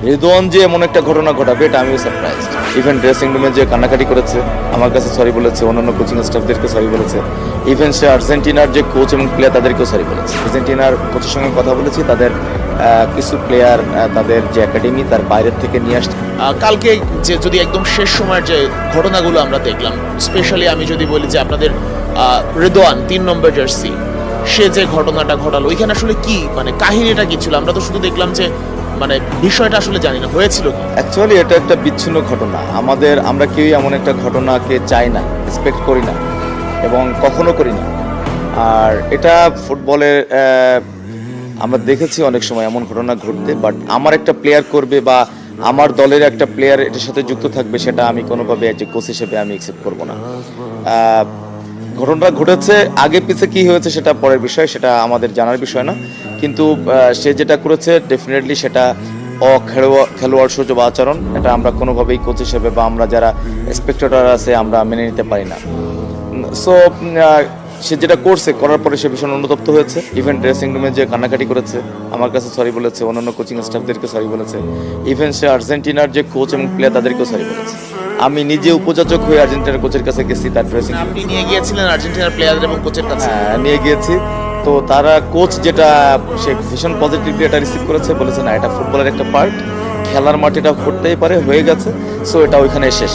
রেদওয়ান যে এমন একটা ঘটনা ঘটাবে এটা আমিও সারপ্রাইজ। ইভেন ড্রেসিং রুমে যে কান্নাকাটি করেছে, আমার কাছে সরি বলেছে, অন্যান্য কোচিং স্টাফদেরকে সরি বলেছে। ইভেন সে আর্জেন্টিনার যে কোচ এবং প্লেয়ার তাদেরকেও সরি বলেছে। আর্জেন্টিনার কোচের সঙ্গে কথা বলেছি, তাদের কিছু প্লেয়ার তাদের যে একাডেমি তার বাইরের থেকে নিয়ে আসছে। কালকে যে যদি একদম শেষ সময়ের যে ঘটনাগুলো আমরা দেখলাম, স্পেশালি আমি যদি বলি যে আপনাদের রেদওয়ান 3 নম্বর জার্সি, সে যে ঘটনাটা ঘটালো ওইখানে আসলে কি মানে কাহিনীটা কি ছিল? আমরা তো শুধু দেখলাম যে মানে বিষয়টা আসলে জানি না হয়েছিল কি। অ্যাকচুয়ালি এটা একটা বিচ্ছিন্ন ঘটনা। আমরা কেউই এমন একটা ঘটনাকে চাই না, এক্সপেক্ট করি না এবং কখনো করিনি। আর এটা ফুটবলের আমরা দেখেছি অনেক সময় এমন ঘটনা ঘটতে, বাট আমার একটা প্লেয়ার করবে বা আমার দলের একটা প্লেয়ার এটার সাথে যুক্ত থাকবে, সেটা আমি কোনোভাবে যে কোচ হিসেবে আমি অ্যাকসেপ্ট করব না। ঘটনাটা ঘটেছে, আগে পিছে কি হয়েছে সেটা পরের বিষয়, সেটা আমাদের জানার বিষয় না। কিন্তু সে যেটা করেছে ডেফিনেটলি সেটা খেলোয়াড় সূচক বা আচরণ, এটা আমরা কোনোভাবেই কোচ হিসেবে বা আমরা যারা স্পেক্টেটর আছে আমরা মেনে নিতে পারি না। সো সে যেটা করছে, করার পরে সে ভীষণ অনুতপ্ত হয়েছে। ইভেন ড্রেসিং রুমে যে কান্নাকাটি করেছে, আমার কাছে সরি বলেছে, অন্যান্য কোচিং স্টাফদেরকে সরি বলেছে। ইভেন সে আর্জেন্টিনার যে কোচ এবং প্লেয়ার তাদেরকেও সরি বলেছে। আমি নিজে উপযাচক হয়ে আর্জেন্টিনার কোচের কাছে গেছি, তার ড্রেসিং আপনি নিয়ে গিয়েছিলেন আর্জেন্টিনার প্লেয়ার এবং কোচের কাছে? নিয়ে গিয়েছি। তো তারা কোচ যেটা সে ভীষণ পজিটিভলি এটা রিসিভ করেছে, বলেছে না এটা ফুটবলের একটা পার্ট, খেলার মাঠে এটা ঘটতেই পারে, হয়ে গেছে, সো এটা ওইখানে শেষ।